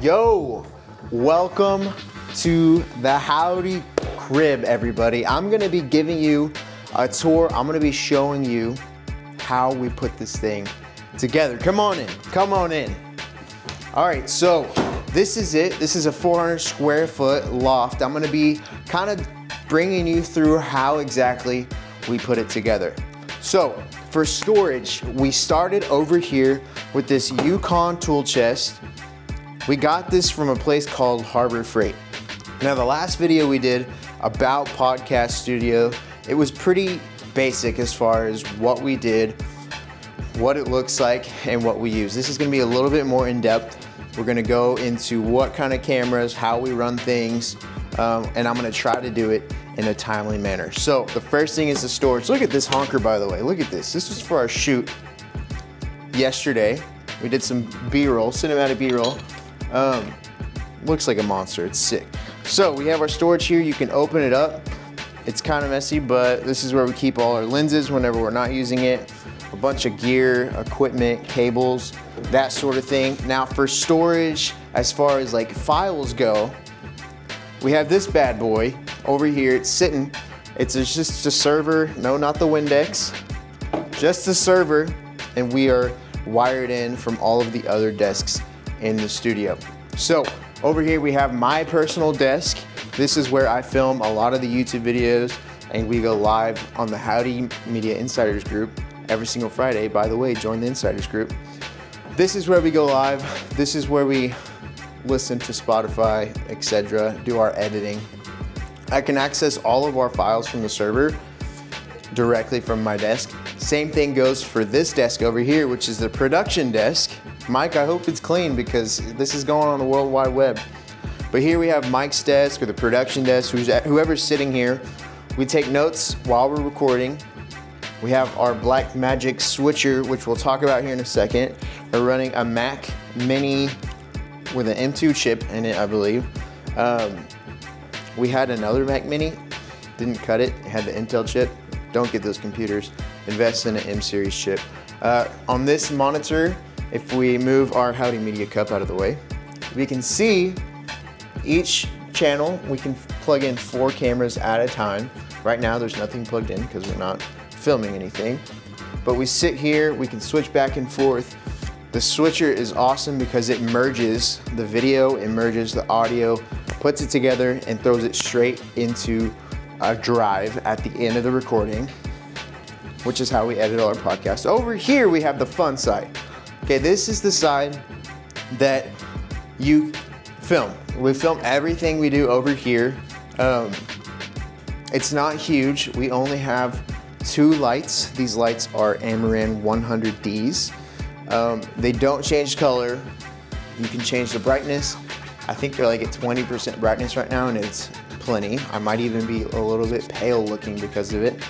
Yo, welcome to the Howdy Crib, everybody. I'm gonna be giving you a tour. I'm gonna be showing you how we put this thing together. Come on in, come on in. All right, so this is it. This is a 400 square foot loft. I'm gonna be kind of bringing you through how exactly we put it together. So for storage, we started over here with this Yukon tool chest. We got this from a place called Harbor Freight. Now the last video we did about Podcast Studio, it was pretty basic as far as what we did, what it looks like, and what we use. This is gonna be a little bit more in depth. We're gonna go into what kind of cameras, how we run things, and I'm gonna try to do it in a timely manner. So the first thing is the storage. Look at this honker, by the way. Look at this. This was for our shoot yesterday. We did some B-roll, cinematic B-roll. Looks like a monster, it's sick. So we have our storage here, you can open it up. It's kind of messy, but this is where we keep all our lenses whenever we're not using it. A bunch of gear, equipment, cables, that sort of thing. Now for storage, as far as like files go, we have this bad boy over here. It's sitting, it's just a server, no, not the Windex, just a server, and we are wired in from all of the other desks in the studio. So over here we have my personal desk. This is where I film a lot of the YouTube videos, and we go live on the Howdy Media Insiders group every single Friday. By the way, join the Insiders group. This is where we go live. This is where we listen to Spotify, etc., do our editing. I can access all of our files from the server directly from my desk. Same thing goes for this desk over here, which is the production desk. Mike, I hope it's clean because this is going on the World Wide Web. But here we have Mike's desk, or the production desk, whoever's sitting here. We take notes while we're recording. We have our Blackmagic switcher, which we'll talk about here in a second. We're running a Mac Mini with an M2 chip in it, I believe. We had another Mac Mini, didn't cut it. It had the Intel chip. Don't get those computers. Invest in an M series chip. On this monitor, if we move our Howdy Media Cup out of the way, we can see each channel. We can plug in 4 cameras at a time. Right now there's nothing plugged in because we're not filming anything. But we sit here, we can switch back and forth. The switcher is awesome because it merges the video, it merges the audio, puts it together and throws it straight into a drive at the end of the recording, which is how we edit all our podcasts. Over here we have the fun side. Okay, this is the side that you film. We film everything we do over here. It's not huge. We only have 2 lights. These lights are Amaran 100Ds. They don't change color. You can change the brightness. I think they're like at 20% brightness right now, and it's plenty. I might even be a little bit pale looking because of it.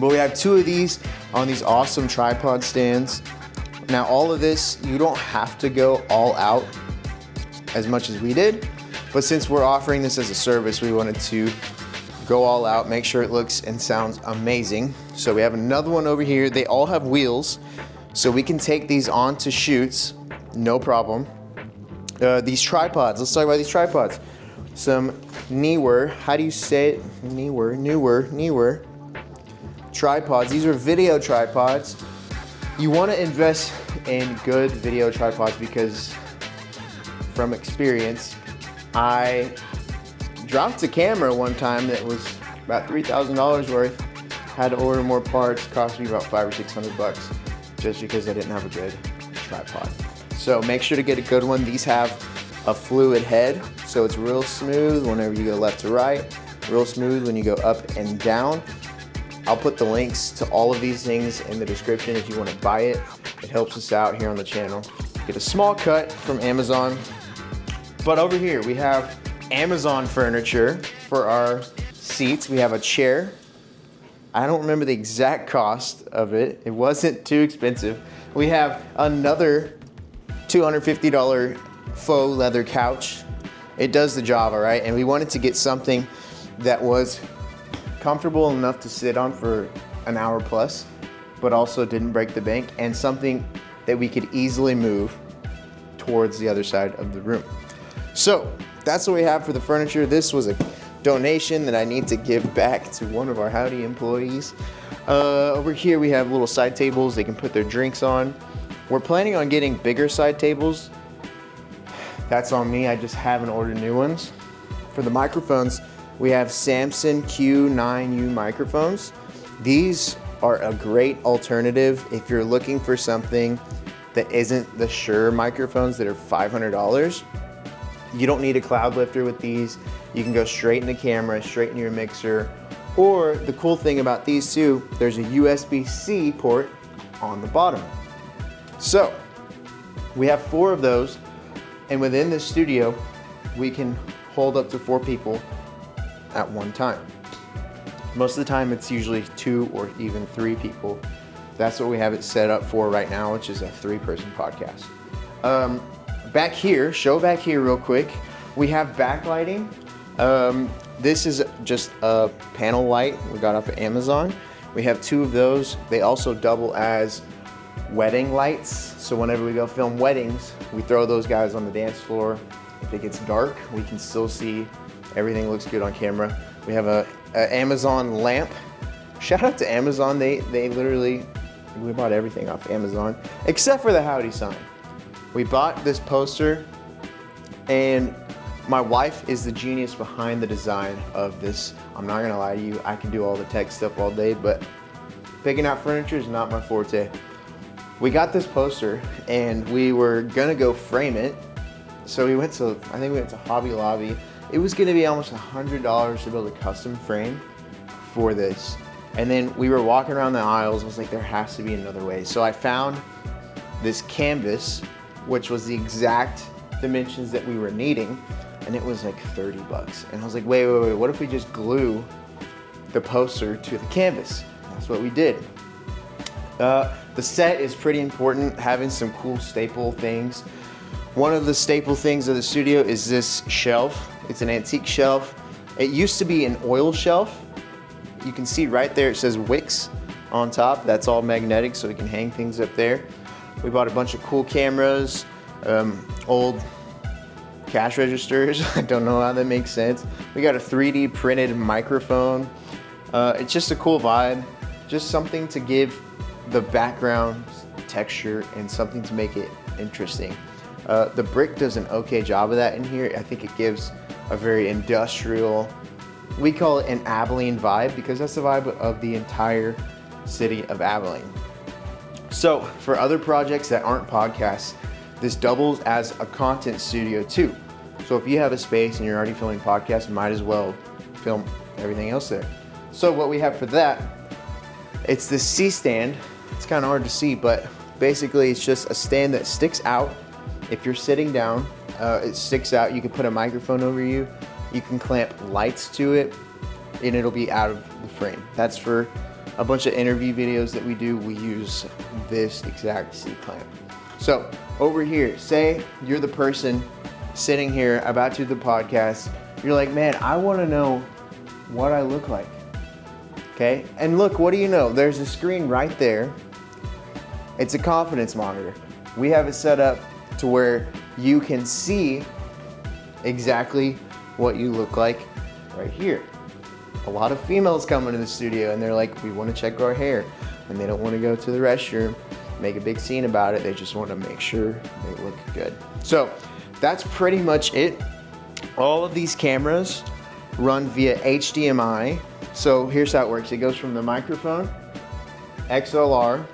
But we have 2 of these on these awesome tripod stands. Now all of this, you don't have to go all out as much as we did, but since we're offering this as a service, we wanted to go all out, make sure it looks and sounds amazing. So we have another one over here. They all have wheels, so we can take these onto shoots, no problem. These tripods, let's talk about these tripods. Some newer, how do you say it? Newer tripods. These are video tripods. You want to invest in good video tripods because from experience, I dropped a camera one time that was about $3,000 worth. Had to order more parts, cost me about $500 or $600 just because I didn't have a good tripod. So make sure to get a good one. These have a fluid head, so it's real smooth whenever you go left to right, real smooth when you go up and down. I'll put the links to all of these things in the description if you want to buy it. It helps us out here on the channel. Get a small cut from Amazon. But over here we have Amazon furniture for our seats. We have a chair. I don't remember the exact cost of it. It wasn't too expensive. We have another $250 faux leather couch. It does the job, all right? And we wanted to get something that was comfortable enough to sit on for an hour plus, but also didn't break the bank, and something that we could easily move towards the other side of the room. So that's what we have for the furniture. This was a donation that I need to give back to one of our Howdy employees. Over here we have little side tables they can put their drinks on. We're planning on getting bigger side tables. That's on me, I just haven't ordered new ones. For the microphones, we have Samson Q9U microphones. These are a great alternative if you're looking for something that isn't the Shure microphones that are $500. You don't need a cloud lifter with these. You can go straight in the camera, straight in your mixer. Or the cool thing about these too, there's a USB-C port on the bottom. So we have 4 of those, and within this studio, we can hold up to 4 people at one time. Most of the time it's usually 2 or even 3 people. That's what we have it set up for right now, which is a 3-person podcast. Back here, show back here real quick. We have backlighting. This is just a panel light we got off of Amazon. We have 2 of those. They also double as wedding lights. So whenever we go film weddings, we throw those guys on the dance floor. If it gets dark, we can still see everything looks good on camera. We have a Amazon lamp. Shout out to Amazon. They literally, we bought everything off Amazon except for the Howdy sign. We bought this poster, and my wife is the genius behind the design of this. I'm not gonna lie to you, I can do all the tech stuff all day, but picking out furniture is not my forte. We got this poster and we were gonna go frame it. So we went to, I think we went to Hobby Lobby. It was gonna be almost $100 to build a custom frame for this. And then we were walking around the aisles, I was like, there has to be another way. So I found this canvas, which was the exact dimensions that we were needing, and it was like 30 bucks. And I was like, wait, what if we just glue the poster to the canvas? That's what we did. The set is pretty important, having some cool staple things. One of the staple things of the studio is this shelf. It's an antique shelf. It used to be an oil shelf. You can see right there, it says Wix on top. That's all magnetic, so we can hang things up there. We bought a bunch of cool cameras, old cash registers. I don't know how that makes sense. We got a 3D printed microphone. It's just a cool vibe, just something to give the background texture and something to make it interesting. The brick does an okay job of that in here. I think it gives a very industrial, we call it an Abilene vibe because that's the vibe of the entire city of Abilene. So for other projects that aren't podcasts, this doubles as a content studio too. So if you have a space and you're already filming podcasts, you might as well film everything else there. So what we have for that, it's this C-stand. It's kind of hard to see, but basically it's just a stand that sticks out. If you're sitting down, it sticks out. You can put a microphone over you. You can clamp lights to it and it'll be out of the frame. That's for a bunch of interview videos that we do. We use this exact C-clamp. So over here, say you're the person sitting here about to do the podcast. You're like, man, I want to know what I look like. Okay, and look, what do you know? There's a screen right there. It's a confidence monitor. We have it set up to where you can see exactly what you look like right here. A lot of females come into the studio and they're like, we want to check our hair, and they don't want to go to the restroom, make a big scene about it. They just want to make sure they look good. So that's pretty much it. All of these cameras run via HDMI. So here's how it works. It goes from the microphone, XLR,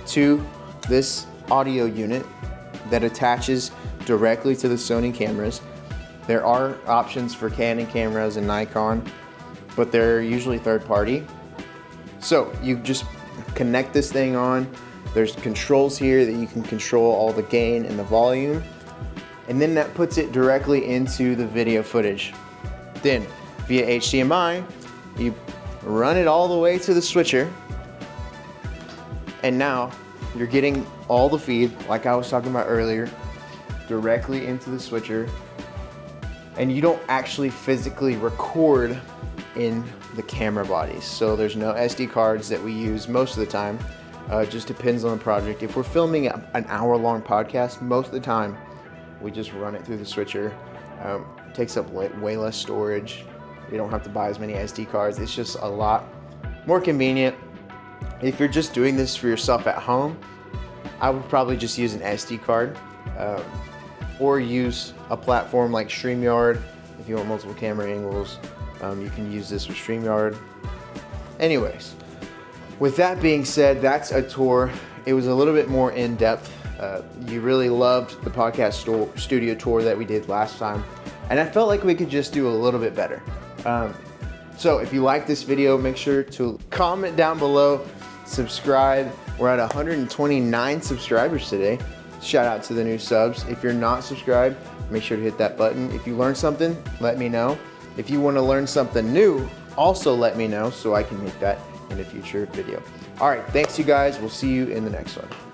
to this audio unit that attaches directly to the Sony cameras. There are options for Canon cameras and Nikon, but they're usually third party. So you just connect this thing on. There's controls here that you can control all the gain and the volume. And then that puts it directly into the video footage. Then via HDMI, you run it all the way to the switcher. And now you're getting all the feed, like I was talking about earlier, directly into the switcher. And you don't actually physically record in the camera bodies. So there's no SD cards that we use most of the time. Just depends on the project. If we're filming an hour-long podcast, most of the time we just run it through the switcher. It takes up way less storage. We don't have to buy as many SD cards. It's just a lot more convenient. If you're just doing this for yourself at home, I would probably just use an SD card or use a platform like StreamYard. If you want multiple camera angles, you can use this with StreamYard. Anyways, with that being said, that's a tour. It was a little bit more in-depth. You really loved the podcast studio tour that we did last time, and I felt like we could just do a little bit better. So if you like this video, make sure to comment down below, subscribe. We're at 129 subscribers today. Shout out to the new subs. If you're not subscribed, make sure to hit that button. If you learned something, let me know. If you want to learn something new, also let me know so I can make that in a future video. All right, thanks you guys. We'll see you in the next one.